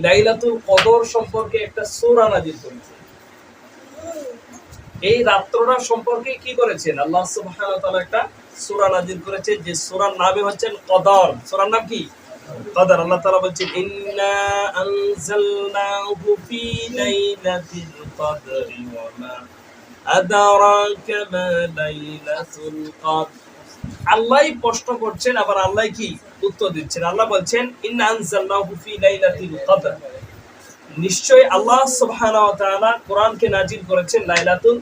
লাইলাতুল কদর সম্পর্কে একটা সূরা নাযিল করেছেন। এই রাত্রটা সম্পর্কে কি করেছেন? আল্লাহ সুবহানাহু ওয়া তাআলা একটা সূরা নাযিল করেছেন, যে সূরার নামই হচ্ছে কদর। সূরার নাম কি? কদর। আল্লাহ তাআলা বলেছেন, ইন্না আনজালনাহু ফি লাইলাতিল কদরি ওয়া মা আদরাকা মা লাইলাতুল কদর। আল্লাহই প্রশ্ন করছেন, আবার আল্লাহ কি উত্তর দিচ্ছেন। আল্লাহ বলছেন, ইন্না আনজালনাহু ফি লাইলাতিল কদর, নিশ্চয়ই আল্লাহ সুবহানাহু ওয়া তাআলা কোরআনকে নাজিল করেছেন লাইলাতুল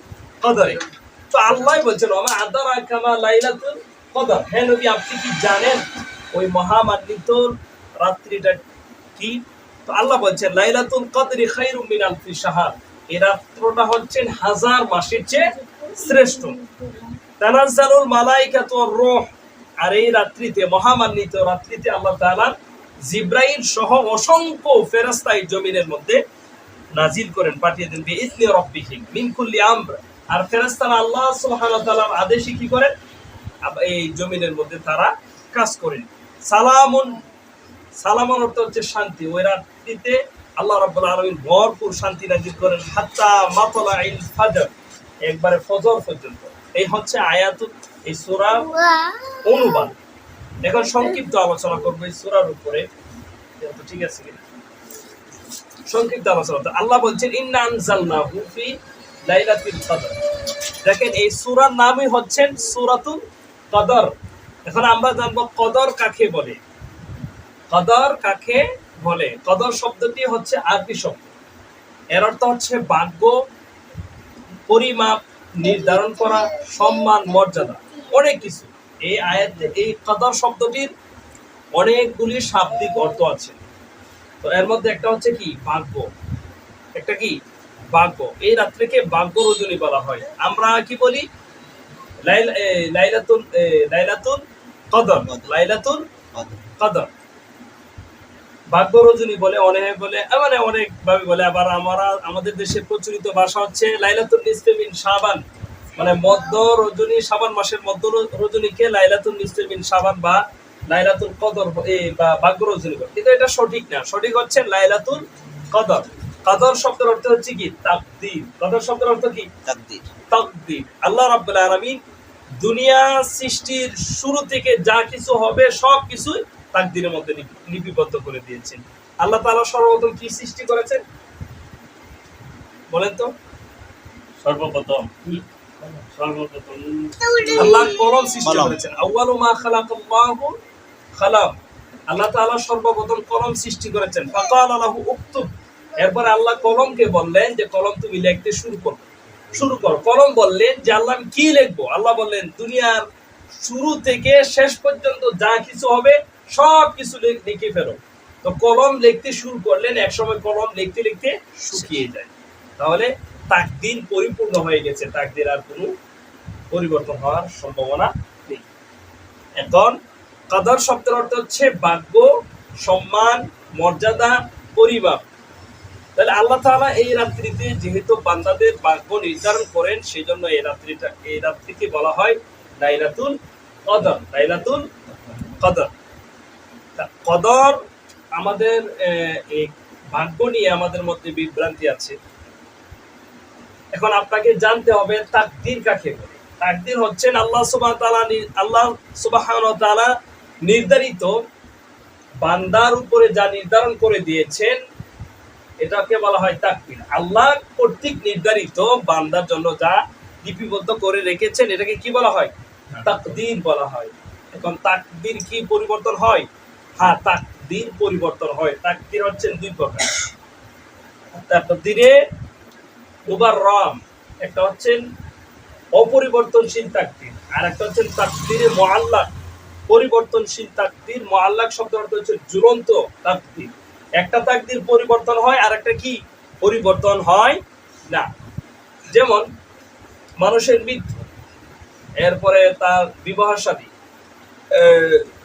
কদরে। তো আল্লাহ বলছেন, ওমা আদরাকা মা লাইলাতুল কদর, হে নবী আপনি কি জানেন ওই মহামান্বিত রাত্রিটা কি? তো আল্লাহ বলছেন, লাইলাতুল কদরি খায়রুম মিন আলফি শাহর, এই রাত্রটা হচ্ছেন হাজার মাসের চেয়ে শ্রেষ্ঠ। তানাজ্জালুল মালাইকাতু ওয়ার রূহ, আর এই রাত্রিতে, মহামান্বিত রাত্রিতে আল্লাহ তাআলা জিবরাইল সহ অসংখ্য ফেরেশতা এই জমিনের মধ্যে নাজিল করেন, পাঠিয়ে দেন বিইذনি রাব্বিহিম মিন কুল্লি আমর। আর ফেরেশতারা আল্লাহ সুবহানাহু ওয়া তাআলার আদেশে কি করেন? এই জমিনের মধ্যে তারা কাজ করেন। সালামুন, সালামুন অর্থ হচ্ছে শান্তি। ওই রাত্রিতে আল্লাহ রাব্বুল আলামিন ভরপুর শান্তি নাজিল করেন, হাত্তা মাতলাইল ফাজর, একবারে ফজর পর্যন্ত। এই হচ্ছে আয়াতুল, এই সূরার অনুবাদ। এখন সংক্ষিপ্ত আলোচনা করবো এই সূরার উপরে, ঠিক আছে কিনা? সংক্ষিপ্ত আলোচনা। আল্লাহ বলছেন, ইন্না আনজালনাহু ফি লাইলাতিল কদর। দেখেন এই সূরার নামই হচ্ছে সূরাতুল কদর। এখন আমরা জানবো কদর কাকে বলে। কদর কাকে বলে? কদর শব্দটি হচ্ছে আরবি শব্দ। এর অর্থ হচ্ছে ভাগ্য, পরিমাপ, নির্ধারণ করা, সম্মান, মর্যাদা, অনেক কিছু। এই আয়াতে এই কদর শব্দটির অনেকগুলি শাব্দিক অর্থ আছে। তো এর মধ্যে একটা হচ্ছে কি? ভাগ্য। একটা কি? ভাগ্য। এই রাত্রিকে ভাগ্য রজনী বলা হয়। আমরা কি বলি? লাইলাতুল কদর, লাইলাতুল কদর, ভাগ্য রজনী বলে, অনেকে বলে, মানে অনেক ভাবে বলে। আবার আমাদের দেশে প্রচলিত ভাষা হচ্ছে লাইলাতুল নিসফে মিন শাবান, মানে মধ্য রজনী, শাবান মাসের মধ্য রজনীকে লাইলাতুল নিসফে মিন শাবান বা লাইলাতুল কদর বা ভাগ্য রজনী বলে। কিন্তু এটা সঠিক না। সঠিক হচ্ছে লাইলাতুল কদর। কদর শব্দের অর্থ হচ্ছে কি? তাকদীর। কদর শব্দের অর্থ কি? তাকদীর। তাকদীর। আল্লাহ রাব্বুল আলামিন দুনিয়া সৃষ্টির শুরু থেকে যা কিছু হবে সব কিছুই তাকদীরের মধ্যে লিপিবদ্ধ করে দিয়েছেন। আল্লাহ তাআলা সর্বপ্রথম কি সৃষ্টি করেছেন বলেন তো? সর্বপ্রথম আল্লাহ কলম সৃষ্টি করেছেন। আউয়ালু মা খালাকাল্লাহু কালাম। আল্লাহ তাআলা সর্বপ্রথম কলম সৃষ্টি করেছেন। ফাকালা লাহু উকতুব, এরপর আল্লাহ কলমকে বললেন যে কলম তুমি লিখতে শুরু কর। কলম বললেন যে আল্লাহ আমি কি লিখবো? আল্লাহ বললেন দুনিয়ার শুরু থেকে শেষ পর্যন্ত যা কিছু হবে সব কিছু লিখে ফেলো। তো কলম লিখতে শুরু করলেন। এক সময় কলম লিখতে লিখতে শুকিয়ে যায়। তাহলে তাকদীর পরিপূর্ণ হয়ে গেছে। তাকদীর আর কোনো পরিবর্তন হওয়ার সম্ভাবনা নেই। এখন কদর শব্দের অর্থ হচ্ছে ভাগ্য, সম্মান, মর্যাদা, পরিমাপ। তাহলে আল্লাহ তাআলা এই রাত্রিতে যেহেতু বান্দাদের ভাগ্য নির্ধারণ করেন, সেই জন্য এই রাত্রিকে বলা হয় লাইলাতুল কদর। লাইলাতুল কদর। কদর আমাদের এই ভাগ্য নিয়ে আমাদের মধ্যে বিভ্রান্তি আছে। এখন আপনাকে জানতে হবে তাকদীর কাকে বলে। তাকদীর হচ্ছেন আল্লাহ সুবহানাহু ওয়া তাআলা নির্ধারিত, বান্দার উপরে যা নির্ধারণ করে দিয়েছেন এটাকে বলা হয় তাকদীর। আল্লাহ কর্তৃক নির্ধারিত বান্দার জন্য যা লিপিবদ্ধ করে রেখেছেন এটাকে কি বলা হয়? তাকদীর বলা হয়। এখন তাকদীর কি পরিবর্তন হয়? হ্যাঁ, তাকদীর পরিবর্তন হয়। তাকদীর হচ্ছেন দুই প্রকার। তাকদীরে মুবাররাম, একটা হচ্ছেন অপরিবর্তনশীল তাকদীর, আর একটা হচ্ছেন তাকদীরে মুআল্লাক, পরিবর্তনশীল তাকদীর। মুআল্লাক শব্দের অর্থ হচ্ছে ঝুলন্ত তাকদীর। একটা তাকদীর পরিবর্তন হয় আর একটা কি পরিবর্তন হয় না। যেমন মানুষের মৃত্যু, এরপরে তার বিবাহ শাদী,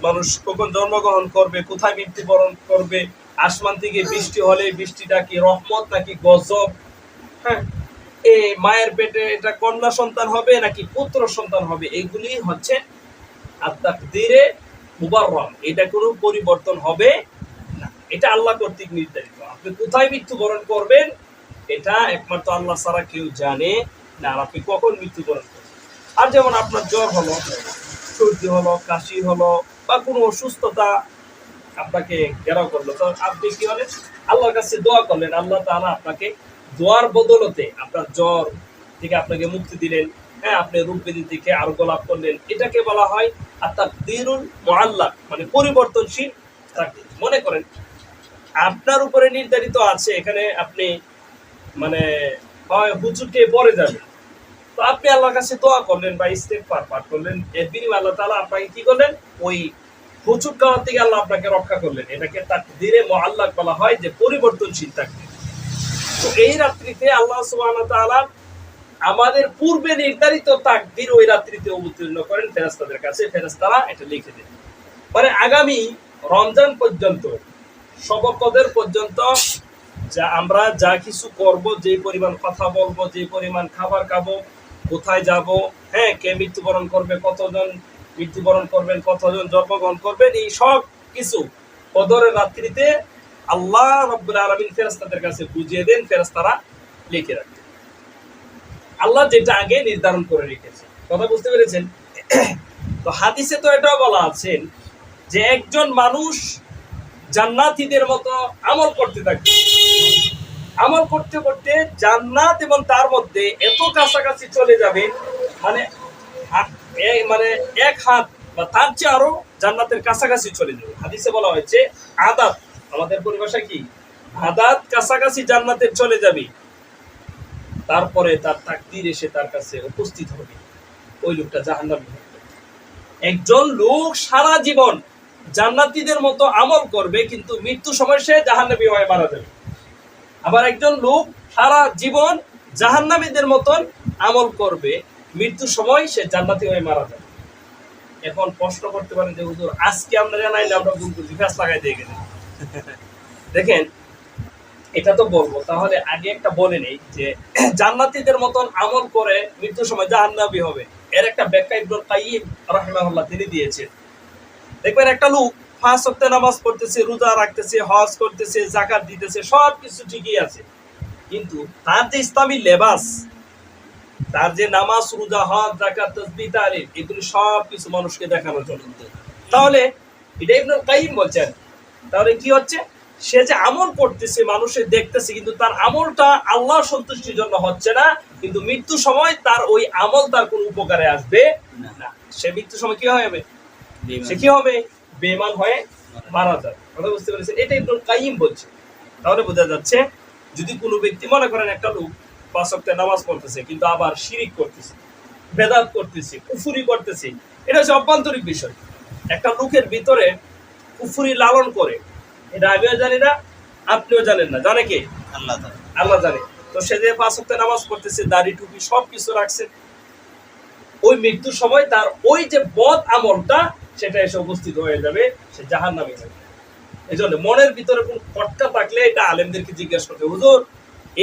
মানুষ কখন জন্মগ্রহণ করবে, কোথায় মৃত্যুবরণ করবে, আসমান থেকে বৃষ্টি হলে বৃষ্টিটা কি রহমত নাকি গজব, হ্যাঁ, এই মায়ের পেটে এটা কন্যা সন্তান হবে নাকি পুত্র সন্তান হবে, এগুলি হচ্ছে আত-তাকদীরে মুবাররাম। এটা কোনো পরিবর্তন হবে না। এটা আল্লাহ কর্তৃক নির্ধারিত। আপনি কোথায় মৃত্যুবরণ করবেন এটা একমাত্র আল্লাহ ছাড়া কেউ জানে না, আর আপনি কখন মৃত্যুবরণ করবেন। আর যেমন আপনার জ্বর হলো, সর্দি হলো, কাশি হলো, বা কোনো অসুস্থতা আপনাকে ঘেরাও করলো, তো আপনি কি হলেন, আল্লাহর কাছে দোয়া করলেন, আল্লাহ তাআলা আপনাকে দোয়ার বদলতে আপনার জ্বর থেকে আপনাকে মুক্তি দিলেন, হ্যাঁ, আপনি রোগ ব্যাধি থেকে আরোগ্য লাভ করলেন। এটাকে বলা হয় আত-তাকদীরুল মুআল্লাক, মানে পরিবর্তনশীল তাকদীর। মনে করেন আপনার উপরে নির্ধারিত আছে, এখানে আপনি মানে হয় হুজুরকে পড়ে যাবেন, তো আপনি আল্লাহর কাছে দোয়া করলেন বা ইস্তেগফার পাঠ করলেন, এর বিনিময়ে আল্লাহ তাআলা আপনাকে কি করলেন, ওই হুজুর খাওয়ার থেকে আল্লাহ আপনাকে রক্ষা করলেন। এটাকে তাকদীরে মুআল্লাক বলা হয়, যে পরিবর্তনশীল তাকদীর। তো এই রাত্রিতে আল্লাহ সুবহানাহু ওয়া তাআলা আমাদের পূর্বে নির্ধারিত তাকদীর ওই রাত্রিতে অবতীর্ণ করেন ফেরেশতাদের কাছে, ফেরেশতারা এটা লিখে দেন। মানে আগামী রমজান পর্যন্ত, শবে কদর পর্যন্ত যা আমরা যা কিছু করব, যে পরিমাণ কথা বলবো, যে পরিমাণ খাবার খাবো, কোথায় যাব, হ্যাঁ, কে মৃত্যুবরণ করবে, কতজন মৃত্যুবরণ করবেন, কতজন জন্মগ্রহণ করবেন, এই সব কিছু কদরের রাত্রিতে আল্লাহ রাব্বুল আলামিন ফেরেশতাদের কাছে বুঝিয়ে দেন, ফেরেশতারা লিখে রাখেন। আল্লাহ যেটা আগে নির্ধারণ করে রেখেছে। কথা বুঝতে পেরেছেন? তো হাদিসে তো এটাও বলা আছে যে একজন মানুষ জান্নাতীদের মতো আমল করতে থাকবে, আমল করতে করতে জান্নাত এবং তার মধ্যে এত কাছাকাছি চলে যাবে, মানে মানে এক হাত বা তার চেয়ে আরো জান্নাতের কাছাকাছি চলে যাবে। হাদিসে বলা হয়েছে আদাত, আমাদের পরিভাষা কি, আদাত কাছাকাছি জান্নাতের চলে যাবে, তারপরে তার তাকদীর এসে তার কাছে উপস্থিত হবে, ওই লোকটা জাহান্নামী হবে। একজন লোক সারা জীবন জান্নাতীদের মতো আমল করবে, কিন্তু মৃত্যু সময় সে জাহান্নামী হয়ে মারা যাবে। আবার একজন লোক সারা জীবন জাহান্নামীদের মতন আমল করবে, মৃত্যুর সময় সে জান্নাতি হয়ে মারা যাবে। এখন প্রশ্ন করতে পারেন যে হুজুর আজকে আমরা জানাই না, আমরা ভুল করছি, ফ্যাস লাগাই দিয়ে গেলেন। দেখেন, এটা তো বলবো, তাহলে আগে একটা বলে নেই যে জান্নাতীদের মতন আমল করে মৃত্যুর সময় জাহান্নামী হবে, এর একটা ব্যাখ্যা ইবনুল কাইয়িম রাহিমাহুল্লাহ তিনি দিয়েছেন। দেখবেন একটা লোক 5 ওয়াক্ত নামাজ পড়তেছে, রোজা রাখতেছে, হজ করতেছে, যাকাত দিতেছে, সব কিছু ঠিকই আছে, কিন্তু তার যে ইসলামী লেবাস, তার যে নামাজ, রোজা, হজ, যাকাত, তাসবিহ, তাহলিল, এগুলো সব কিছু মানুষকে দেখানোর জন্য। তাহলে এটা ইবনুল কাইয়িম বলছেন, তাহলে কি হচ্ছে, সে যে আমল করতেছে মানুষে দেখতেছে, কিন্তু তার আমলটা আল্লাহর সন্তুষ্টির জন্য হচ্ছে না, কিন্তু মৃত্যুর সময় তার ওই আমল তার কোনো উপকারে আসবে না। সে মৃত্যুর সময় কি হবে, সে কি হবে, বেঈমান হয়ে মারা যাবে। কথা বুঝতে পেরেছেন? এটা ইবনুল কাইয়িম বলছে। তাহলে বোঝা যাচ্ছে, যদি কোনো ব্যক্তি মনে করেন একটা লোক 5 ওয়াক্ত নামাজ পড়তেছে, কিন্তু আবার শিরিক করতেছে, বেদাত করতেছে, কুফরি করতেছে, এটা হচ্ছে অভ্যন্তরিক বিষয়। একটা লোকের ভিতরে কুফরি লালন করে, এটা আমিও জানি না, আপনিও জানেন না, জানে কে, আল্লাহ জানে। তো সে যে 5 ওয়াক্ত নামাজ পড়তেছে, দাড়ি টুপি সব কিছু রাখছে, ওই মৃত্যুর সময় তার ওই যে বদ আমলটা সেটা এসে উপস্থিত হয়ে যাবে, সে জাহান্নামী হবে। এই জন্য মনের ভিতরে কোন খটকা থাকলে এটা আলেমদেরকে জিজ্ঞেস করতে, হুজুর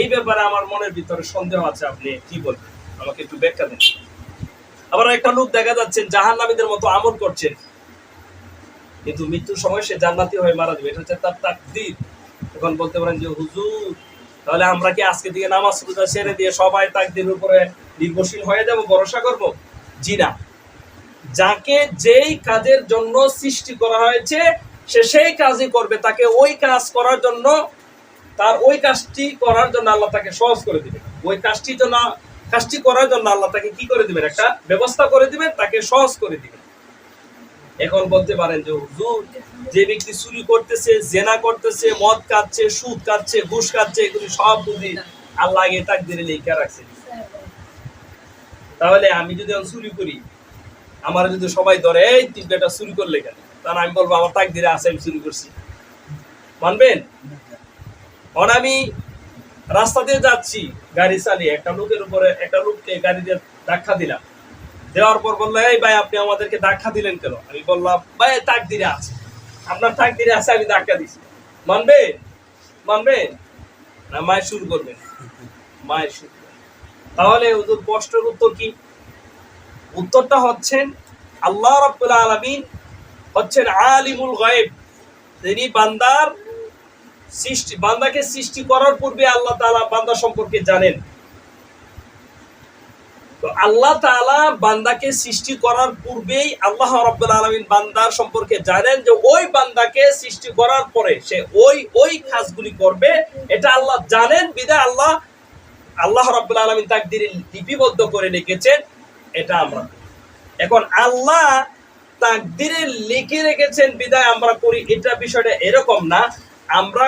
এই ব্যাপারে আমার মনের ভিতরে সন্দেহ আছে, আপনি কি বলবেন, আমাকে একটু ব্যাখ্যা দেন। আবার একটা লোক দেখা যাচ্ছে জাহান্নামীদের মতো আমল করছে, কিন্তু মৃত্যুর সময় সে জান্নাতি হয়ে মারা যাবে, এটা হচ্ছে তার তাকদীর। এখন বলতে পারেন যে হুজুর তাহলে আমরা কি আজকে থেকে নামাজ রোজা ছেড়ে দিয়ে সবাই তাকদীরের উপরে নির্ভরশীল হয়ে যাব, ভরসা করব? জি না। যাকে যেই কাজের জন্য সৃষ্টি করা হয়েছে সে সেই কাজই করবে, তাকে ওই কাজ করার জন্য, তার ওই কাজটি করার জন্য আল্লাহ তাকে সহজ করে দিবেন, ওই কাজটি করার জন্য আল্লাহ তাকে কি করে দিবেন, একটা ব্যবস্থা করে দিবেন, তাকে সহজ করে দিবেন। এখন বলতে পারেন যে হুজুর যে ব্যক্তি চুরি করতেছে, জেনা করতেছে, মদ খাচ্ছে, সুদ খাচ্ছে, ঘুষ খাচ্ছে, এগুলি সব বুঝি আল্লাহ আগে তাকদীরে লিখে রাখছে। তাহলে আমি যদি চুরি করি, আমার যদি সবাই ধরে এই তুই বেটা চুরি করলে কেন, তাহলে আমি বলবো আমার তাকদীরে আছে আমি চুরি করছি, মানবেন? কারণ আমি রাস্তা দিয়ে যাচ্ছি গাড়ি চালিয়ে, একটা লোককে গাড়ি দিয়ে ধাক্কা দিলাম, দেওয়ার পর বললো এই ভাই আপনি আমাদেরকে ধাক্কা দিলেন কেন? আমি বললাম ভাই তাকদীরে আছে, আপনার তাকদীরে আছে আমি ধাক্কা দিছি, মানবেন না মায়ের শুরু করবেন? মায়ের শুরু। তাহলে হুজুর প্রশ্নের উত্তর কি? উত্তরটা হচ্ছেন আল্লাহ রাব্বুল আলামিন হচ্ছেন আলিমুল গায়ব, তিনি বান্দার সৃষ্টি বান্দাকে সৃষ্টি করার পূর্বে আল্লাহ তাআলা বান্দা সম্পর্কে জানেন। তো আল্লাহ তাআলা বান্দাকে সৃষ্টি করার পূর্বেই আল্লাহ রাব্বুল আলামিন বান্দার সম্পর্কে জানেন যে ওই বান্দাকে সৃষ্টি করার পরে সে ওই কাজগুলি করবে, এটা আল্লাহ জানেন। বিধায় আল্লাহ রাব্বুল আলামিন তাকদীরে লিপিবদ্ধ করে রেখেছেন। এটা আমরা এখন আল্লাহ তাকদীরে লিখে রেখেছেন বিধায় আমরা করি, এটা বিষয়টা এরকম না। আমরা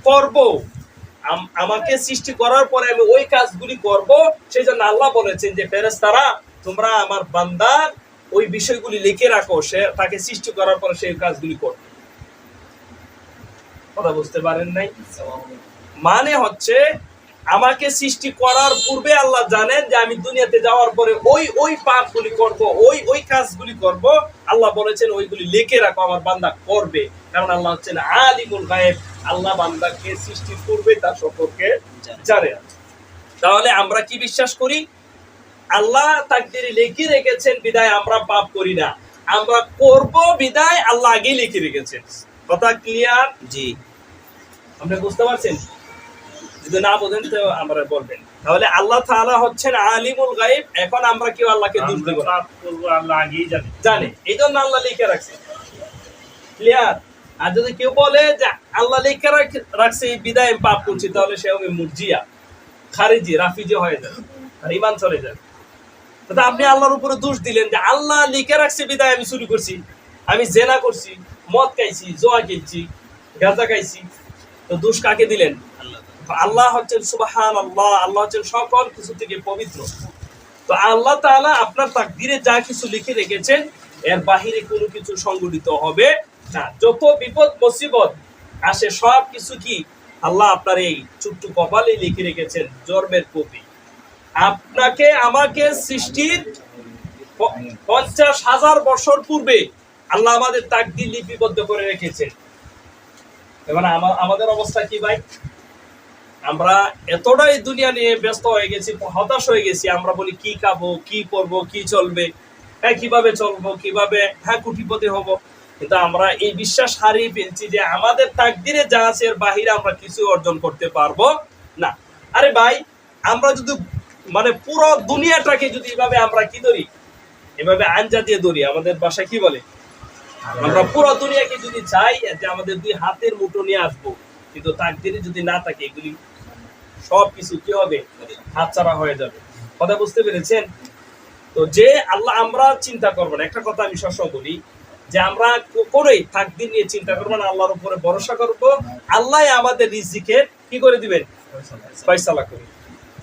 করব, আমাকে সৃষ্টি করার পরে আমি ওই কাজগুলি করব। সেই জন্য আল্লাহ বলেছেন যে ফেরেশতারা তোমরা আমার বান্দার ওই বিষয়গুলি লিখে রাখো, সে তাকে সৃষ্টি করার পরে সেই কাজগুলি করবে। কথা বুঝতে পারেন নাই? মানে হচ্ছে আমাকে সৃষ্টি করার পূর্বে আল্লাহ জানেন যে আমি দুনিয়াতে যাওয়ার পরে ওই পাপগুলি করব, ওই কাজগুলি করব। আল্লাহ বলেছেন ওইগুলি লিখে রাখো, আমার বান্দা করবে। কারণ আল্লাহ হচ্ছেন আলিমুল গায়েব, আল্লাহ বান্দাকে সৃষ্টির পূর্বে তার সম্পর্কে জানে। তাহলে আমরা কি বিশ্বাস করি? আল্লাহ তাকদীরে লিখে রেখেছেন বিধায় আমরা পাপ করি না, আমরা করব বিধায় আল্লাহ আগেই লিখে রেখেছেন। কথা ক্লিয়ার? জি। আপনি বুঝতে পারছেন? যদি না বোঝেন তো আমরা বলবেন। তাহলে আল্লাহ তাআলা হচ্ছেন আলিমুল গায়ব। এখন আমরা কেউ আল্লাহকে দোষ দেব না, আল্লাহ আগেই জানে, এই জন্য আল্লাহ লিখে রাখছে। ক্লিয়ার? আর যদি কেউ বলে যে আল্লাহ লিখে রাখছে এই বিধায় আমি পাপ করছি, তাহলে সে হবে মুরজিয়া, খারিজি, রাফিজি হয়ে যাবে, আর ঈমান চলে যাবে। তো আপনি আল্লাহর উপরে দোষ দিলেন যে আল্লাহ লিখে রাখছে বিধায় আমি চুরি করছি, আমি জেনা করছি, মদ খাইছি, জোয়া খেয়েছি, গাঁজা খাইছি। তো দোষ কাকে দিলেন? আল্লাহ হচ্ছেন সুবহানাল্লাহ, আল্লাহ হচ্ছেন সকল কিছু থেকে পবিত্র। তো আল্লাহ তাআলা আপনার তাকদীরে যা কিছু লিখে রেখেছেন এর বাহিরে কোনো কিছু সংঘটিত হবে না। যত বিপদ মুসিবত আসে সব কিছু কি আল্লাহ আপনার এই ছোট্ট কপালে লিখে রেখেছেন জন্মের কপি। আপনাকে আমাকে সৃষ্টির 50,000 বছর পূর্বে আল্লাহ আমাদের তাকদীর লিপিবদ্ধ করে রেখেছেন। এবার আমাদের অবস্থা কি ভাই? আমরা এতটাই দুনিয়া নিয়ে ব্যস্ত হয়ে গেছি, হতাশ হয়ে গেছি। আমরা বলি কি খাবো, কি পরবো, কি চলবে, কিভাবে চলবো, কিভাবে কোটিপতি হব। কিন্তু আমরা এই বিশ্বাস হারিয়ে ফেলছি যে আমাদের তাকদীরে যা আছে এর বাহিরে আমরা কিছু অর্জন করতে পারবো না। আরে ভাই, আমরা যদি মানে পুরো দুনিয়াটাকে যদি এভাবে আমরা কি ধরি, এভাবে আঞ্জা দিয়ে ধরি, আমাদের ভাষায় কি বলে, আমরা পুরো দুনিয়াকে যদি চাই যে আমাদের দুই হাতের মুঠো নিয়ে আসবো, কিন্তু তাকদীরে যদি না থাকে এগুলি সব কিছু কি হবে, হাতছাড়া হয়ে যাবে। কথা বুঝতে পেরেছেন? তো যে আল্লাহ আমরা চিন্তা করবো না, একটা কথা আমি সবসময় বলি যে আমরা কখনোই তাকদীর নিয়ে চিন্তা করবো না, আল্লাহর উপরে ভরসা করবো। আল্লাহ আমাদের রিজিকের কি করে দিবেন, ফয়সালা করে।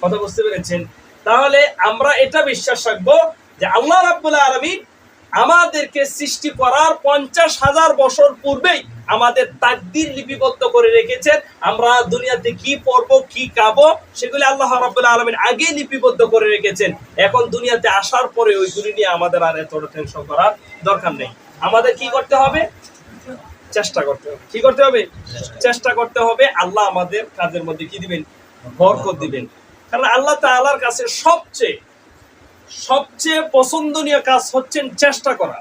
কথা বুঝতে পেরেছেন? তাহলে আমরা এটা বিশ্বাস রাখবো যে আল্লাহ রাব্বুল আলামিন আমাদেরকে সৃষ্টি করার 50,000 বছর পূর্বেই আমাদের তাকদীর লিপিবদ্ধ করে রেখেছেন। আমরা দুনিয়াতে কি পড়বো, কি খাবো, সেগুলি আল্লাহ রাব্বুল আলামিন আগে লিপিবদ্ধ করে রেখেছেন। এখন দুনিয়াতে আসার পরে ওইগুলি নিয়ে আমাদের আর এতটা টেনশন করার দরকার নেই। আমাদের কি করতে হবে? চেষ্টা করতে হবে। কি করতে হবে? চেষ্টা করতে হবে। আল্লাহ আমাদের কাজের মধ্যে কি দিবেন? বরকত দিবেন। কারণ আল্লাহ তাআলার কাছে সবচেয়ে পছন্দনীয় কাজ হচ্ছেন চেষ্টা করা।